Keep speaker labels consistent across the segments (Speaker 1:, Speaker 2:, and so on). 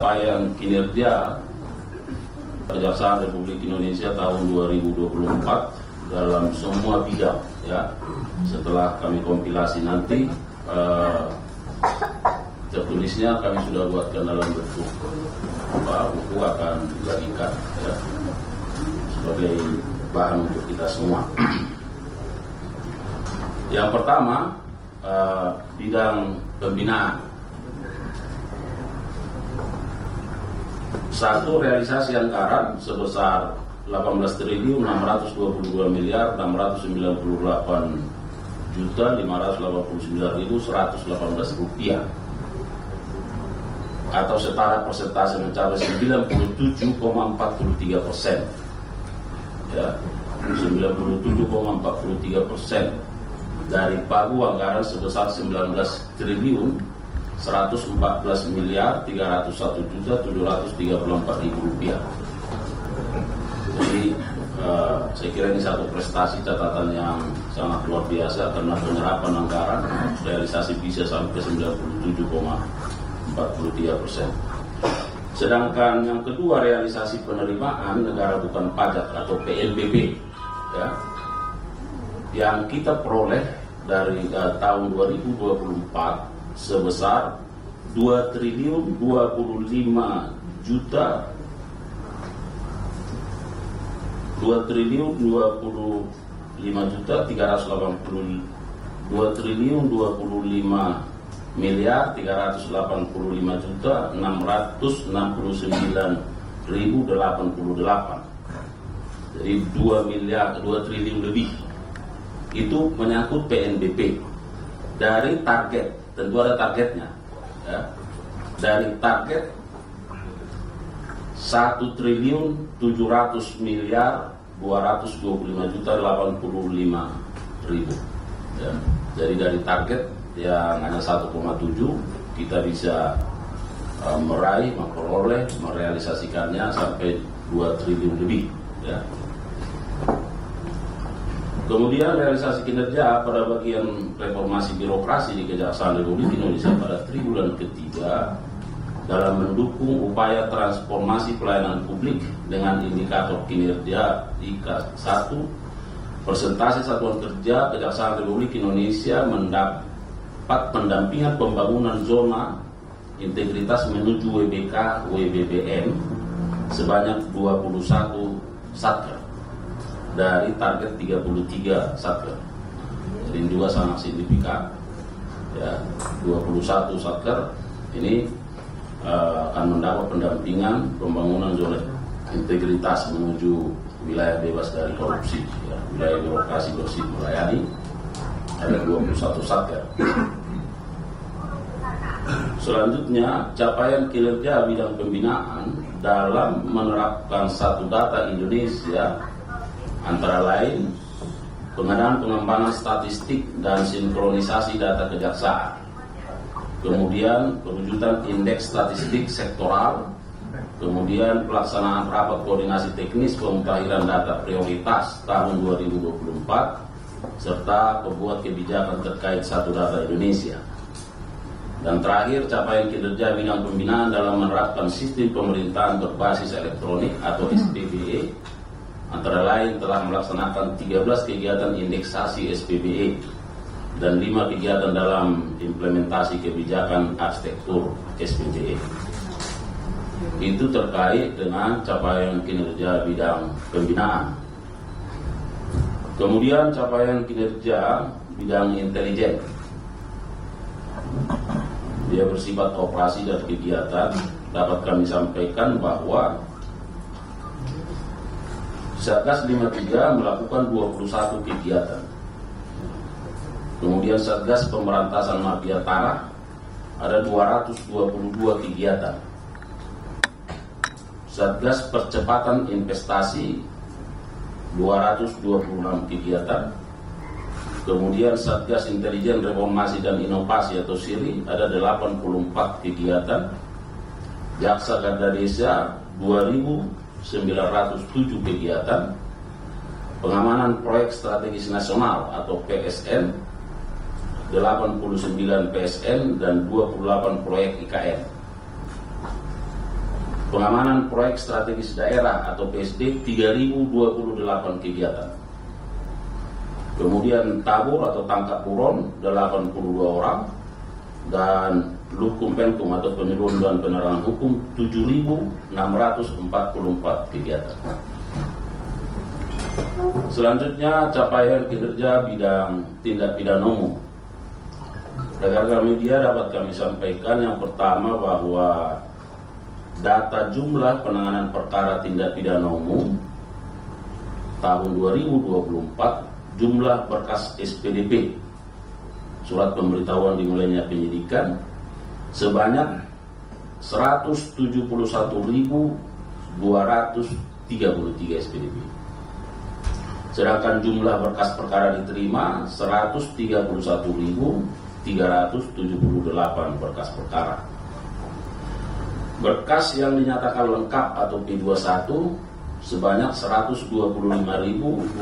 Speaker 1: capaian kinerja Kejaksaan Republik Indonesia tahun 2024 dalam semua bidang, ya. Setelah kami kompilasi nanti tertulisnya kami sudah buatkan dalam bentuk buku, akan dibagikan, ya, sebagai bahan untuk kita semua. Yang pertama, bidang pembinaan. Satu, realisasi anggaran sebesar 18.628.589.118 rupiah, atau setara persentase mencapai 97,43%. Ya, 97,43% dari pagu anggaran sebesar 19.114.301.734.000 rupiah. Jadi saya kira ini satu prestasi, catatan yang sangat luar biasa, karena penyerapan anggaran realisasi bisa sampai 97,43%. Sedangkan yang kedua, realisasi penerimaan negara bukan pajak atau PNBP, ya, yang kita peroleh dari tahun 2024 sebesar 2.385.669.088. Jadi 2 triliun lebih. Itu menyangkut PNBP. Dari target, tentu ada targetnya, ya. Dari target 1.700.225.085.000, ya. Jadi dari target yang hanya 1,7, kita bisa meraih, memperoleh, merealisasikannya sampai 2 triliun lebih, ya. Kemudian realisasi kinerja pada bagian reformasi birokrasi di Kejaksaan Republik Indonesia pada triwulan ketiga dalam mendukung upaya transformasi pelayanan publik dengan indikator kinerja IK1, persentase satuan kerja Kejaksaan Republik Indonesia mendapat pendampingan pembangunan zona integritas menuju WBK WBBM sebanyak 21 satker dari target 33 satker. Jadi ini juga sangat signifikan, ya. 21 satker ini akan mendapat pendampingan pembangunan zona integritas menuju wilayah bebas dari korupsi, ya. Wilayah birokrasi bersih melayani, ada 21 satker. Selanjutnya, capaian kinerja bidang pembinaan dalam menerapkan satu data Indonesia, antara lain pengadaan pengembangan statistik dan sinkronisasi data kejaksaan, kemudian perwujudan indeks statistik sektoral, kemudian pelaksanaan rapat koordinasi teknis pemutahiran data prioritas tahun 2024, serta pembuat kebijakan terkait satu data Indonesia. Dan terakhir, capaian kinerja bidang pembinaan dalam menerapkan sistem pemerintahan berbasis elektronik atau SPBE, antara lain telah melaksanakan 13 kegiatan indeksasi SPBE dan 5 kegiatan dalam implementasi kebijakan arsitektur SPBE. Itu terkait dengan capaian kinerja bidang pembinaan. Kemudian capaian kinerja bidang intelijen. Dia bersifat operasi dan kegiatan. Dapat kami sampaikan bahwa Satgas 53 melakukan 21 kegiatan. Kemudian Satgas Pemberantasan Mafia Tanah ada 222 kegiatan. Satgas Percepatan Investasi 226 kegiatan. Kemudian Satgas Intelijen Reformasi dan Inovasi atau SIRI ada 84 kegiatan. Jaksa Garda Desa 2.907 kegiatan. Pengamanan Proyek Strategis Nasional atau PSN 89 PSN dan 28 proyek IKN. Pengamanan proyek strategis daerah atau PSD 3028 kegiatan. Kemudian tabur atau tangkap buron 82 orang, dan lukum penkum atau penyuluhan dan penerangan hukum 7.644 kegiatan. Selanjutnya capaian kinerja bidang tindak pidana umum. Rekan-rekan media dapat kami sampaikan yang pertama bahwa data jumlah penanganan perkara tindak pidana umum tahun 2024, jumlah berkas SPDP surat pemberitahuan dimulainya penyidikan sebanyak 171.233 SPDP. Sedangkan jumlah berkas perkara diterima 131.378 berkas perkara. Berkas yang dinyatakan lengkap atau P21 sebanyak 125.296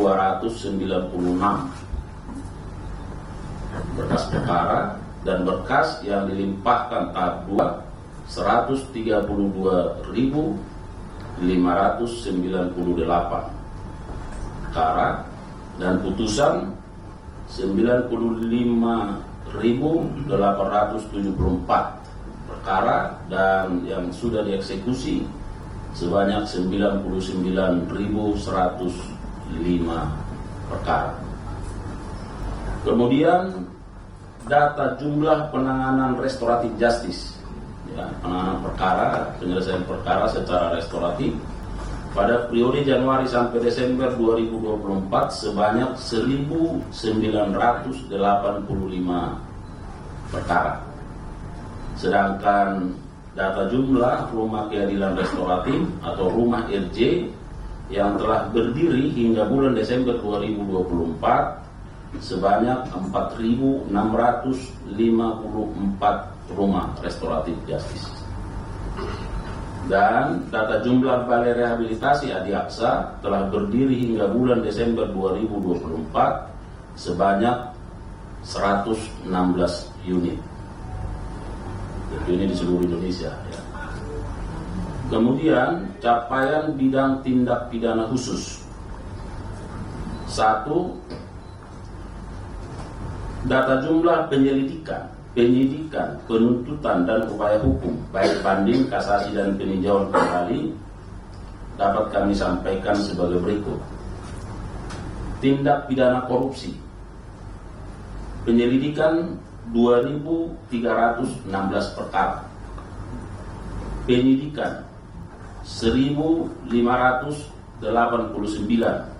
Speaker 1: berkas perkara, dan berkas yang dilimpahkan tahap 2 132.598 perkara, dan putusan 95.874 perkara, dan yang sudah dieksekusi sebanyak 99.105 perkara. Kemudian data jumlah penanganan restoratif justice, ya, penanganan perkara, penyelesaian perkara secara restoratif pada periode Januari sampai Desember 2024 sebanyak 1.985 perkara. Sedangkan data jumlah rumah keadilan restoratif atau rumah RJ yang telah berdiri hingga bulan Desember 2024 sebanyak 4.654 rumah restoratif justice. Dan data jumlah balai rehabilitasi Adiaksa telah berdiri hingga bulan Desember 2024 sebanyak 116 unit. Ini di seluruh Indonesia, ya. Kemudian capaian bidang tindak pidana khusus. 1. Data jumlah penyidikan, penuntutan dan upaya hukum baik banding, kasasi dan peninjauan kembali dapat kami sampaikan sebagai berikut. Tindak pidana korupsi, penyelidikan 2.316 perkara, penyidikan 1.589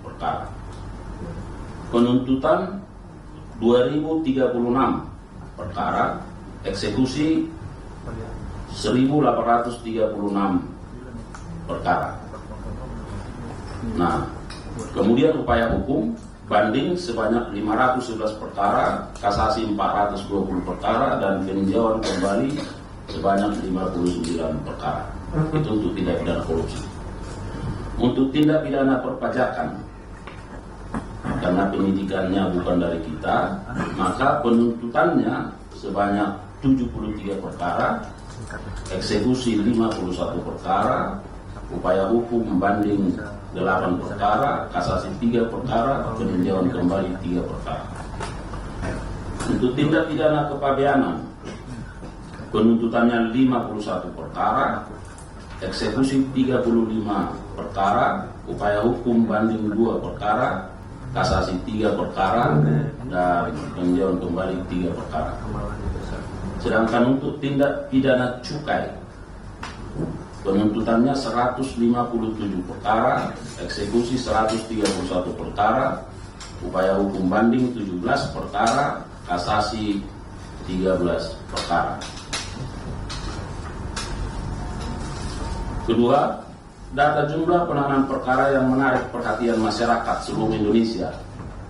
Speaker 1: perkara, penuntutan 2.036 perkara, eksekusi 1.836 perkara. Nah, kemudian upaya hukum banding sebanyak 511 perkara, kasasi 420 perkara, dan peninjauan kembali sebanyak 59 perkara. Itu untuk tindak pidana korupsi. Untuk tindak pidana perpajakan, karena penyidikannya bukan dari kita, maka penuntutannya sebanyak 73 perkara, eksekusi 51 perkara, upaya hukum banding 8 perkara, kasasi 3 perkara, peninjauan kembali 3 perkara. Untuk tindak pidana kepabeanan, penuntutannya 51 perkara, eksekusi 35 perkara, upaya hukum banding 2 perkara, kasasi 3 perkara, dan peninjauan kembali 3 perkara. Sedangkan untuk tindak pidana cukai, penuntutannya 157 perkara, eksekusi 131 perkara, upaya hukum banding 17 perkara, kasasi 13 perkara. Kedua, data jumlah penanganan perkara yang menarik perhatian masyarakat seluruh Indonesia,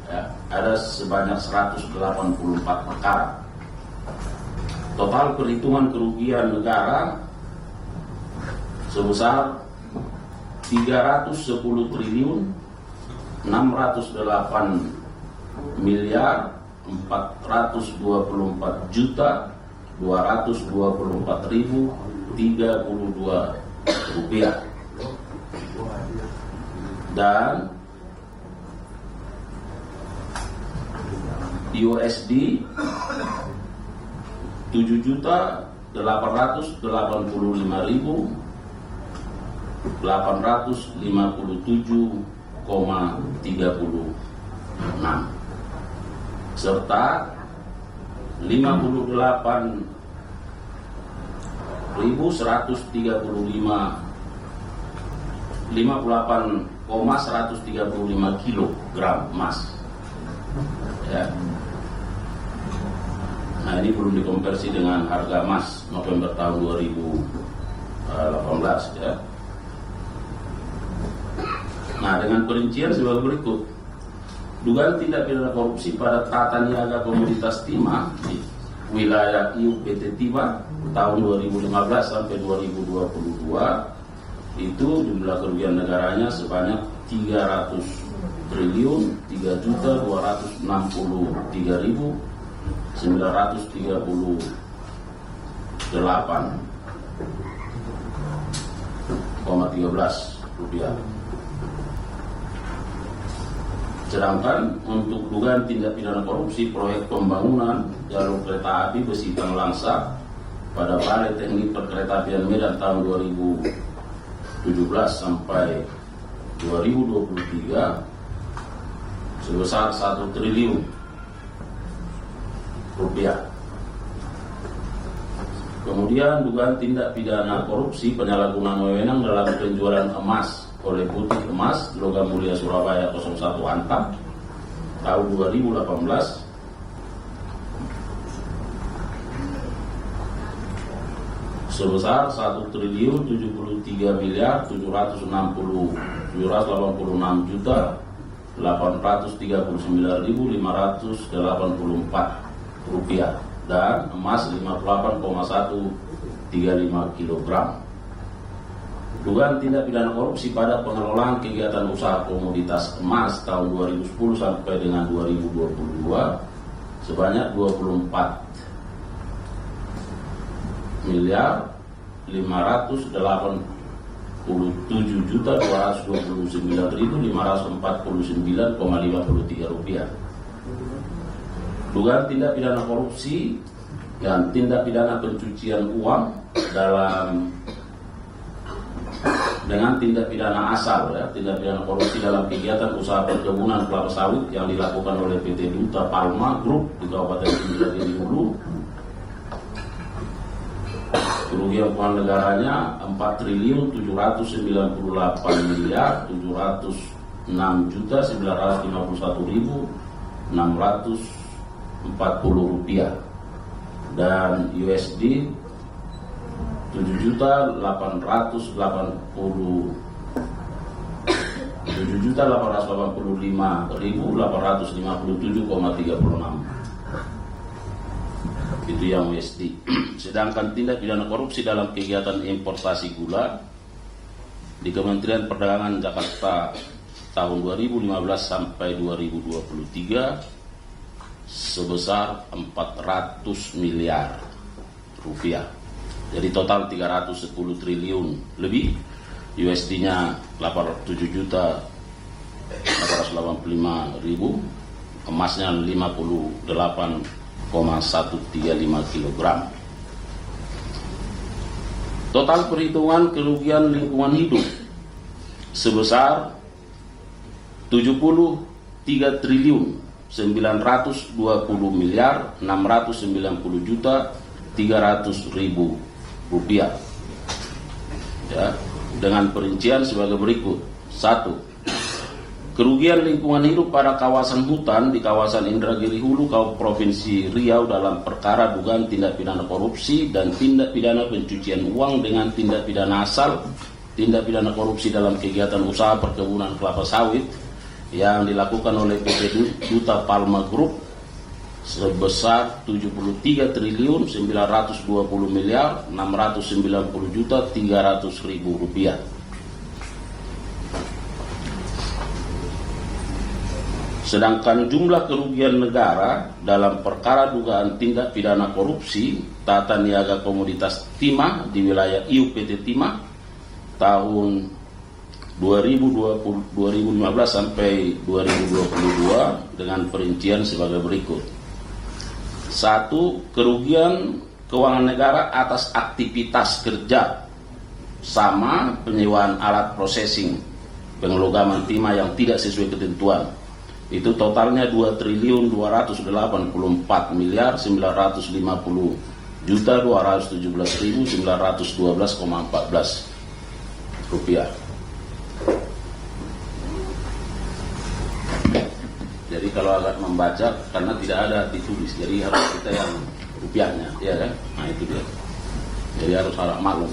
Speaker 1: ya, ada sebanyak 184 perkara. Total perhitungan kerugian negara sebesar 310 triliun 608 miliar 424 juta 224.032 rupiah. Dan USD 7.857,36 serta 58.135 kilogram emas. Ya. Nah, ini belum dikonversi dengan harga emas November tahun 2018 ya. Nah, dengan perincian sebagai berikut. Dugaan tindak pidana korupsi pada tata niaga komoditas timah di wilayah IUPT Timah tahun 2015 sampai 2022 itu jumlah kerugian negaranya sebanyak 300.333,13 rupiah. Sedangkan untuk dugaan tindak pidana korupsi proyek pembangunan jalur kereta api besi Tanglangsa pada Balai Teknik Perkeretaapian Medan tahun 2017 sampai 2023 sebesar 1 triliun rupiah. Kemudian dugaan tindak pidana korupsi penyalahgunaan wewenang dalam penjualan emas oleh Butik Emas Logam Mulia Surabaya 01 Antam tahun 2018 sebesar 1.386.839.584 rupiah dan emas 58,135 kg. Dugaan tindak pidana korupsi pada pengelolaan kegiatan usaha komoditas emas tahun 2010 sampai dengan 2022 sebanyak 24.229.549,53 rupiah. Dugaan tindak pidana korupsi dan tindak pidana pencucian uang dengan tindak pidana asal ya, tindak pidana korupsi dalam kegiatan usaha perkebunan kelapa sawit yang dilakukan oleh PT Duta Palma Group di Kabupaten Indragiri Hulu. Kerugian keuangan negaranya 4.708.706.951.640 rupiah dan USD 7.885.857,36 itu yang USD. Sedangkan tindak pidana korupsi dalam kegiatan importasi gula di Kementerian Perdagangan Jakarta tahun 2015 sampai 2023 sebesar 400 miliar rupiah. Jadi total 310 triliun lebih, USD-nya 7.885.000, emasnya 58,135 kg. Total perhitungan kerugian lingkungan hidup sebesar 73 triliun 920 miliar 690 juta 300.000 rupiah ya, dengan perincian sebagai berikut. 1. Kerugian lingkungan hidup pada kawasan hutan di kawasan Indragiri Hulu, Provinsi Riau dalam perkara dugaan tindak pidana korupsi dan tindak pidana pencucian uang dengan tindak pidana asal, tindak pidana korupsi dalam kegiatan usaha perkebunan kelapa sawit yang dilakukan oleh PT Duta Palma Group sebesar 73 triliun 920 miliar 690 juta 300.000 rupiah. Sedangkan jumlah kerugian negara dalam perkara dugaan tindak pidana korupsi tata niaga komoditas timah di wilayah IUPT Timah tahun 2015 sampai 2022 dengan perincian sebagai berikut. 1. Kerugian keuangan negara atas aktivitas kerja sama penyewaan alat processing pengelogaman timah yang tidak sesuai ketentuan. Itu totalnya 2.280.217.912,14 rupiah. Jadi kalau agak membaca karena tidak ada ditulis, jadi harus kita yang rupiahnya, ya kan? Nah itu dia. Jadi harus harap maklum.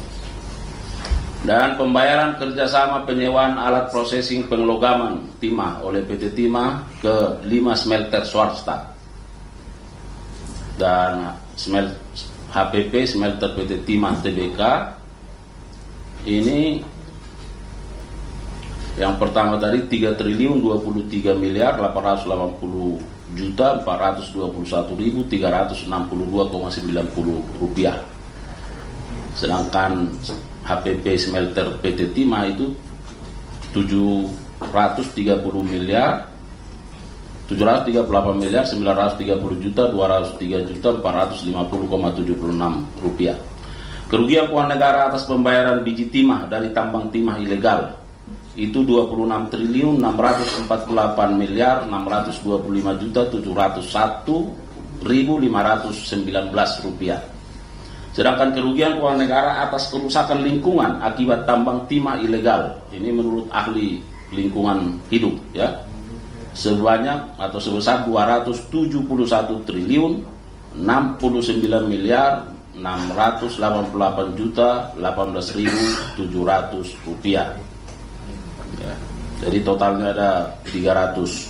Speaker 1: Dan pembayaran kerjasama penyewaan alat processing pengelogaman timah oleh PT Timah ke 5 smelter swasta dan HPP smelter PT Timah Tbk. Ini yang pertama tadi 3.023.421.421.362,90 rupiah. Sedangkan HPP smelter PT Timah itu 738.903.450,76 rupiah. Kerugian keuangan negara atas pembayaran biji timah dari tambang timah ilegal itu 26.448.625.701.519 rupiah. Sedangkan kerugian keuangan negara atas kerusakan lingkungan akibat tambang timah ilegal, ini menurut ahli lingkungan hidup, ya, sebanyak atau sebesar 271.689.688.018.700 rupiah. Ya, jadi totalnya ada 300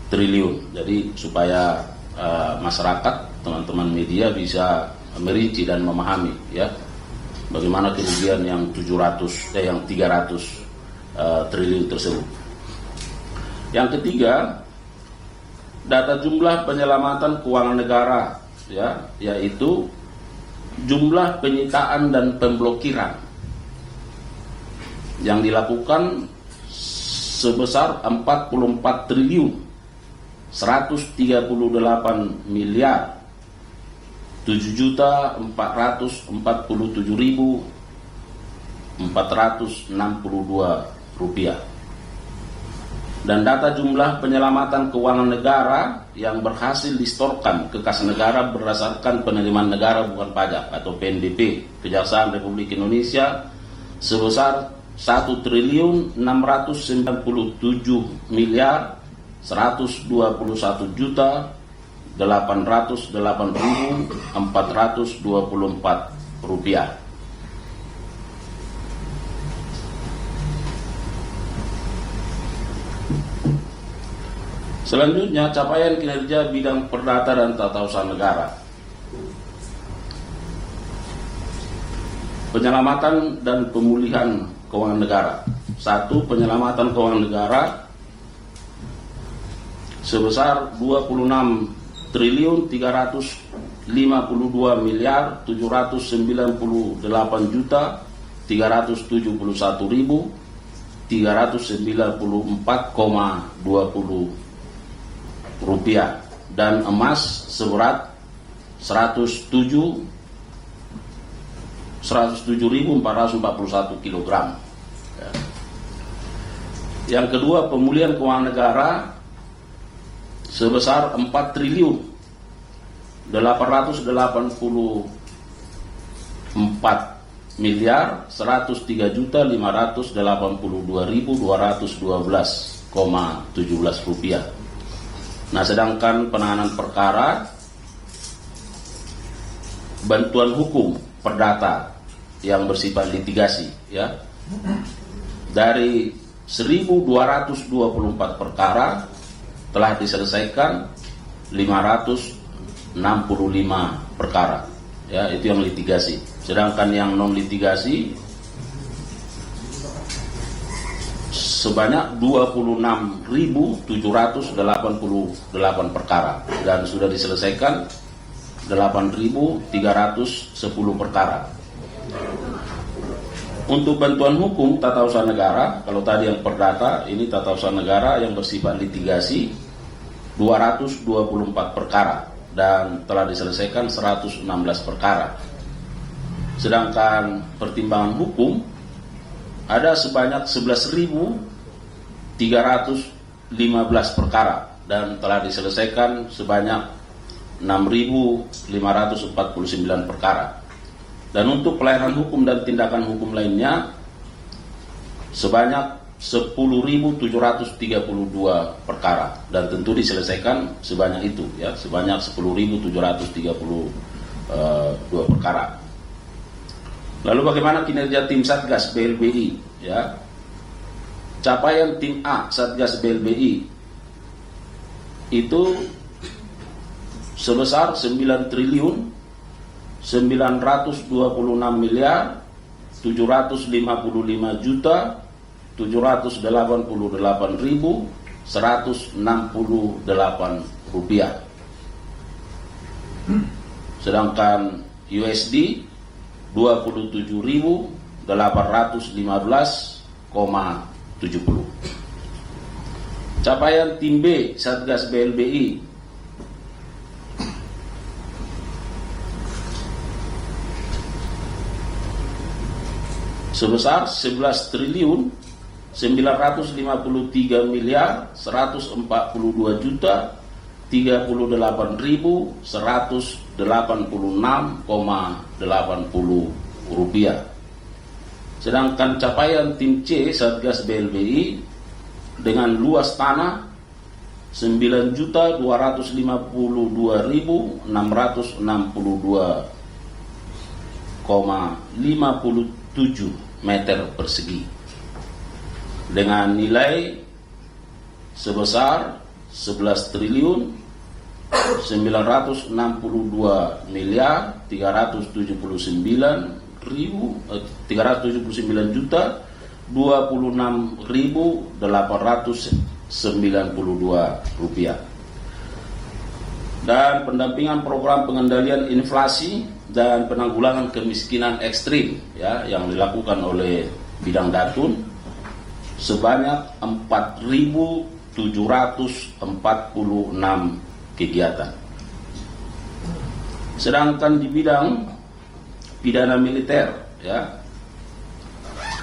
Speaker 1: triliun. Jadi supaya masyarakat, teman-teman media bisa merinci dan memahami, ya, bagaimana kerugian yang 300 triliun tersebut. Yang ketiga, data jumlah penyelamatan keuangan negara, ya, yaitu jumlah penyitaan dan pemblokiran yang dilakukan sebesar 44 triliun 138 miliar 7.447.462 rupiah. Dan data jumlah penyelamatan keuangan negara yang berhasil distorkan ke kas negara berdasarkan penerimaan negara bukan pajak atau PNBP Kejaksaan Republik Indonesia sebesar 1.997.808.424 rupiah. Selanjutnya, capaian kinerja bidang perdata dan tata usaha negara. Penyelamatan dan pemulihan keuangan negara. 1. Penyelamatan keuangan negara sebesar 26.350.791.394,20 rupiah dan emas seberat 107.441 kg. Ya. Yang kedua, pemulihan keuangan negara sebesar 4 triliun 884 miliar 103.582.212,17 rupiah. Nah, sedangkan penanganan perkara bantuan hukum perdata yang bersifat litigasi, ya, dari 1.224 perkara telah diselesaikan 565 perkara, ya, itu yang litigasi. Sedangkan yang non litigasi sebanyak 26.788 perkara dan sudah diselesaikan 8.310 perkara. Untuk bantuan hukum tata usaha negara, kalau tadi yang perdata, ini tata usaha negara yang bersifat litigasi 224 perkara dan telah diselesaikan 116 perkara. Sedangkan pertimbangan hukum ada sebanyak 11.315 perkara dan telah diselesaikan sebanyak 6.549 perkara. Dan untuk pelayanan hukum dan tindakan hukum lainnya sebanyak 10.732 perkara dan tentu diselesaikan sebanyak itu ya, sebanyak 10.732 perkara. Lalu bagaimana kinerja tim Satgas BLBI ya? Capaian tim A Satgas BLBI itu sebesar 9 triliun 926 miliar 755 juta 788.168 rupiah. Sedangkan USD 27.815,70. Capaian tim B Satgas BLBI sebesar 11 triliun 953 miliar 142 juta 38.186,80 rupiah. Sedangkan capaian tim C Satgas BLBI dengan luas tanah 9.252.662,57 meter persegi dengan nilai sebesar 11 triliun 962 miliar 379 juta 26.892 rupiah. Dan pendampingan program pengendalian inflasi dan penanggulangan kemiskinan ekstrim ya yang dilakukan oleh bidang Datun sebanyak 4.746 kegiatan. Sedangkan di bidang pidana militer ya,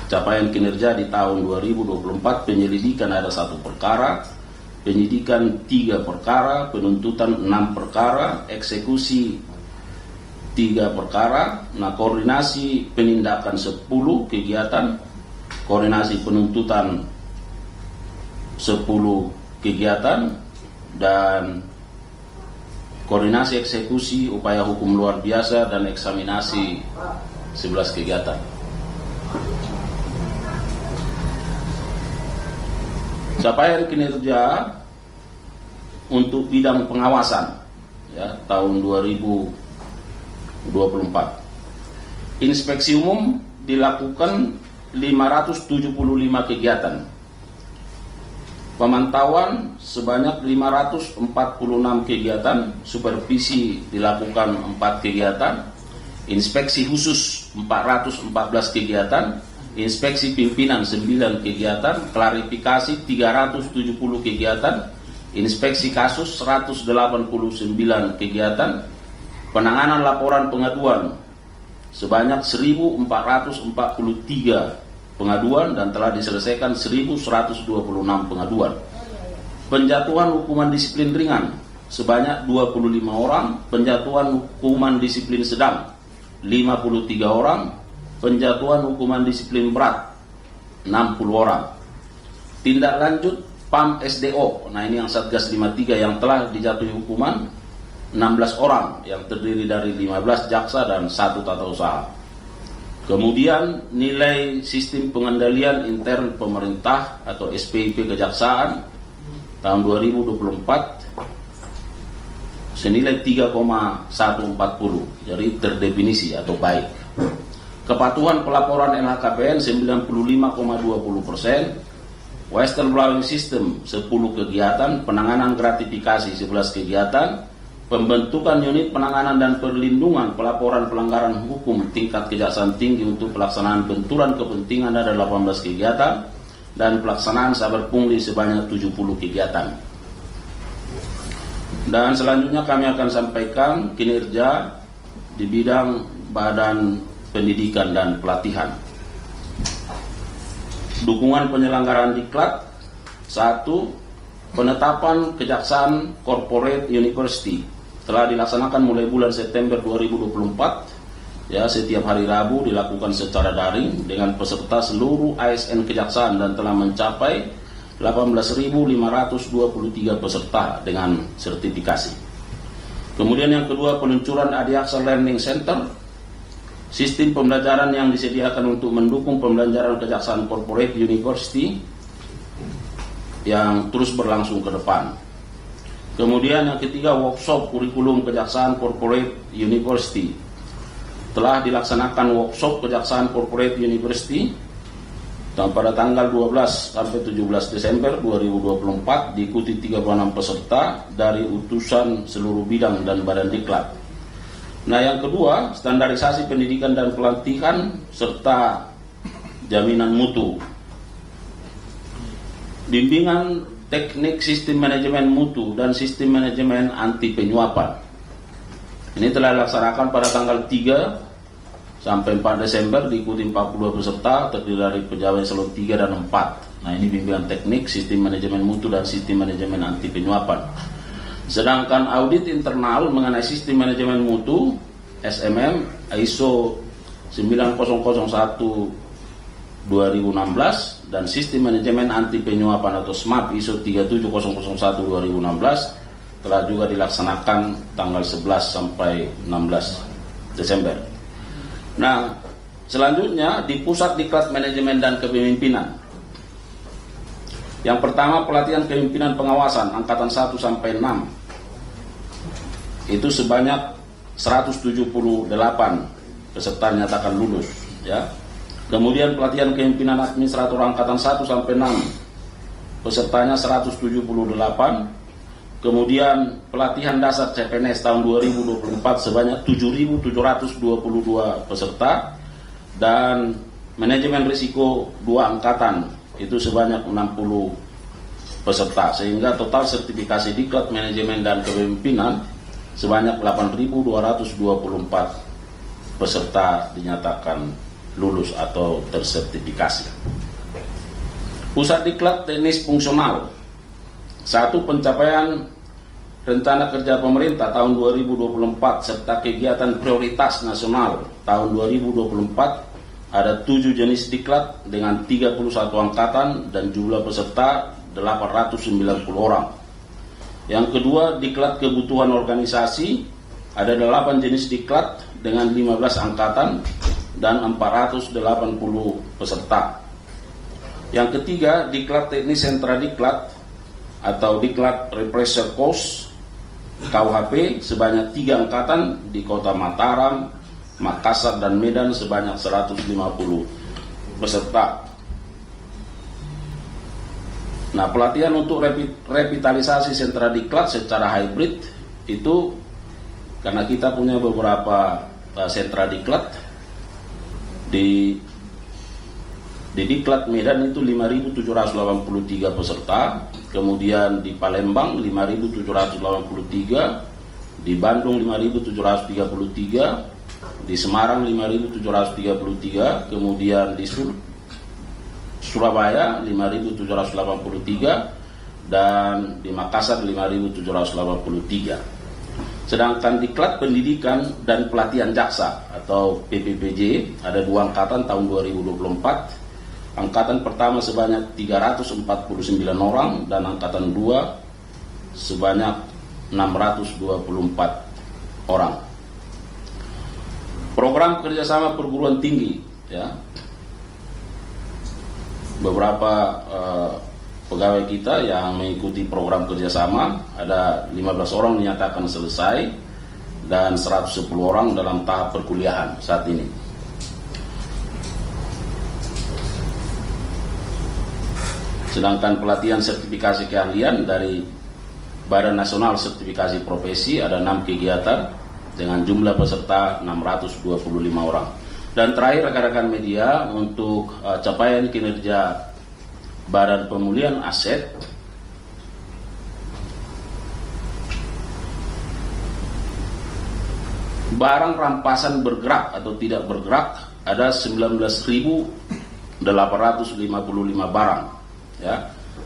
Speaker 1: capaian kinerja di tahun 2024 penyelidikan ada 1 perkara, penyidikan 3 perkara, penuntutan 6 perkara, eksekusi 3 perkara, nah koordinasi penindakan 10 kegiatan, koordinasi penuntutan 10 kegiatan, dan koordinasi eksekusi upaya hukum luar biasa dan eksaminasi 11 kegiatan. Capaian kinerja untuk bidang pengawasan ya tahun 2024. Inspeksi umum dilakukan 575 kegiatan. Pemantauan sebanyak 546 kegiatan, supervisi dilakukan 4 kegiatan, inspeksi khusus 414 kegiatan, inspeksi pimpinan 9 kegiatan, klarifikasi 370 kegiatan, inspeksi kasus 189 kegiatan, penanganan laporan pengaduan sebanyak 1.443 pengaduan dan telah diselesaikan 1.126 pengaduan. Penjatuhan hukuman disiplin ringan sebanyak 25 orang, penjatuhan hukuman disiplin sedang 53 orang, penjatuhan hukuman disiplin berat 60 orang. Tindak lanjut PAM SDO, nah ini yang Satgas 53 yang telah dijatuhi hukuman 16 orang yang terdiri dari 15 jaksa dan 1 tata usaha. Kemudian nilai sistem pengendalian intern pemerintah atau SPIP kejaksaan tahun 2024 senilai 3,140, jadi terdefinisi atau baik. Kepatuhan pelaporan LHKPN 95,20%, Western Blowing System 10 kegiatan, penanganan gratifikasi 11 kegiatan, pembentukan unit penanganan dan perlindungan pelaporan pelanggaran hukum tingkat Kejaksaan Tinggi untuk pelaksanaan benturan kepentingan ada 18 kegiatan dan pelaksanaan saber pungli sebanyak 70 kegiatan. Dan selanjutnya kami akan sampaikan kinerja di bidang Badan Pendidikan dan Pelatihan. Dukungan penyelenggaraan diklat. 1. Penetapan Kejaksaan Corporate University telah dilaksanakan mulai bulan September 2024. Ya, setiap hari Rabu dilakukan secara daring dengan peserta seluruh ASN Kejaksaan dan telah mencapai 18.523 peserta dengan sertifikasi. Kemudian yang kedua, peluncuran Adiaksa Learning Center, sistem pembelajaran yang disediakan untuk mendukung pembelajaran Kejaksaan Corporate University yang terus berlangsung ke depan. Kemudian yang ketiga, workshop kurikulum Kejaksaan Corporate University. Telah dilaksanakan workshop Kejaksaan Corporate University pada tanggal 12 sampai 17 Desember 2024 diikuti 36 peserta dari utusan seluruh bidang dan badan diklat. Nah, yang kedua, standarisasi pendidikan dan pelatihan serta jaminan mutu. Bimbingan teknik sistem manajemen mutu dan sistem manajemen anti penyuapan. Ini telah dilaksanakan pada tanggal 3 sampai 4 Desember diikuti 42 peserta terdiri dari pegawai eselon 3 dan 4. Nah, ini bimbingan teknik sistem manajemen mutu dan sistem manajemen anti penyuapan. Sedangkan audit internal mengenai sistem manajemen mutu SMM ISO 9001 2016 dan sistem manajemen anti penyuapan atau SMAP ISO 37001 2016 telah juga dilaksanakan tanggal 11 sampai 16 Desember. Nah, selanjutnya di Pusat Diklat Manajemen dan Kepemimpinan. Yang pertama, pelatihan kepemimpinan pengawasan angkatan 1 sampai 6. Itu sebanyak 178 peserta nyatakan lulus, ya. Kemudian pelatihan kepemimpinan administrator angkatan 1 sampai 6. Pesertanya 178. Kemudian pelatihan dasar CPNS tahun 2024 sebanyak 7.722 peserta dan manajemen risiko 2 angkatan itu sebanyak 60 peserta, sehingga total sertifikasi diklat manajemen dan kepemimpinan sebanyak 8.224 peserta dinyatakan lulus atau tersertifikasi. Pusat Diklat Teknis Fungsional. 1. Pencapaian rencana kerja pemerintah tahun 2024 serta kegiatan prioritas nasional tahun 2024. Ada 7 jenis diklat dengan 31 angkatan dan jumlah peserta 890 orang. Yang kedua, diklat kebutuhan organisasi. Ada 8 jenis diklat dengan 15 angkatan dan 480 peserta. Yang ketiga, diklat teknis sentra diklat atau diklat repressor course KUHP sebanyak 3 angkatan di kota Mataram, Makassar dan Medan sebanyak 150 peserta. Nah, pelatihan untuk revitalisasi sentra diklat secara hybrid itu karena kita punya beberapa sentra diklat di Diklat Medan itu 5.783 peserta, kemudian di Palembang 5.783, di Bandung 5.733, di Semarang 5.733, kemudian di Surabaya 5.783 dan di Makassar 5.783. Sedangkan diklat pendidikan dan pelatihan jaksa atau PPPJ ada 2 angkatan tahun 2024. Angkatan pertama sebanyak 349 orang dan angkatan 2 sebanyak 624 orang. Program kerjasama perguruan tinggi, ya. Beberapa pegawai kita yang mengikuti program kerjasama ada 15 orang dinyatakan selesai dan 110 orang dalam tahap perkuliahan saat ini. Sedangkan pelatihan sertifikasi keahlian dari Badan Nasional Sertifikasi Profesi ada 6 kegiatan dengan jumlah peserta 625 orang. Dan terakhir rekan-rekan media, untuk capaian kinerja Badan Pemulihan Aset, barang rampasan bergerak atau tidak bergerak ada 19.855 barang, ya.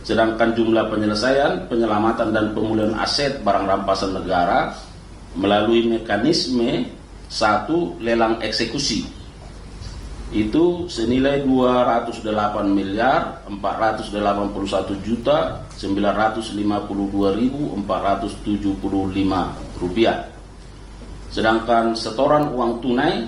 Speaker 1: Sedangkan jumlah penyelesaian, penyelamatan dan pemulihan aset barang rampasan negara melalui mekanisme satu lelang eksekusi itu senilai 208.481.952.475 rupiah. Sedangkan setoran uang tunai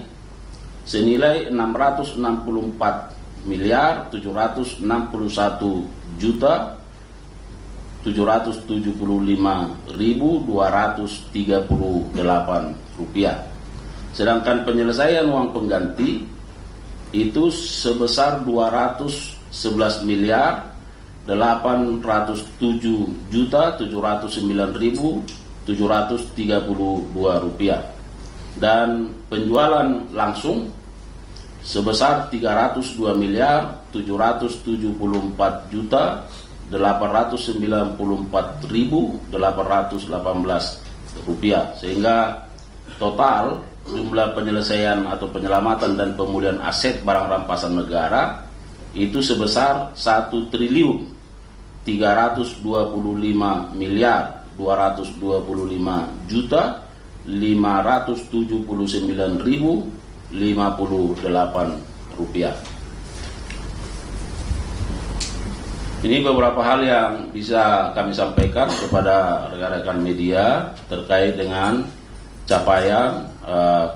Speaker 1: senilai 664.775.238 rupiah. Sedangkan penyelesaian uang pengganti itu sebesar 211.807.709.732 rupiah. Dan penjualan langsung sebesar 302.794.818 rupiah, sehingga total jumlah penyelesaian atau penyelamatan dan pemulihan aset barang rampasan negara itu sebesar 1.325.249.558 rupiah. Ini beberapa hal yang bisa kami sampaikan kepada rekan-rekan media terkait dengan capaian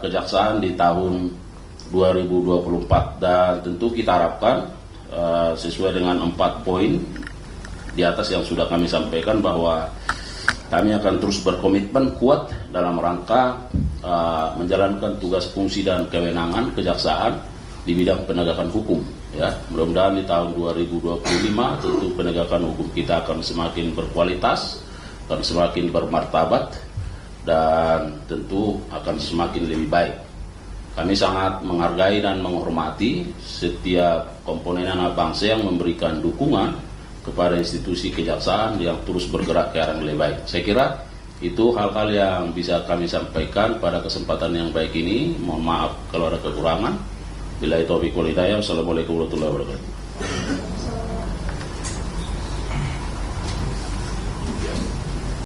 Speaker 1: kejaksaan di tahun 2024, dan tentu kita harapkan sesuai dengan 4 poin di atas yang sudah kami sampaikan, bahwa kami akan terus berkomitmen kuat dalam rangka menjalankan tugas, fungsi dan kewenangan kejaksaan di bidang penegakan hukum, ya. Mudah-mudahan di tahun 2025 tentu penegakan hukum kita akan semakin berkualitas, akan semakin bermartabat, dan tentu akan semakin lebih baik. Kami sangat menghargai dan menghormati setiap komponen anak bangsa yang memberikan dukungan kepada institusi kejaksaan yang terus bergerak ke arah yang lebih baik. Saya kira itu hal-hal yang bisa kami sampaikan pada kesempatan yang baik ini. Mohon maaf kalau ada kekurangan. Billahi taufiq wal hidayah. Wassalamualaikum warahmatullahi wabarakatuh.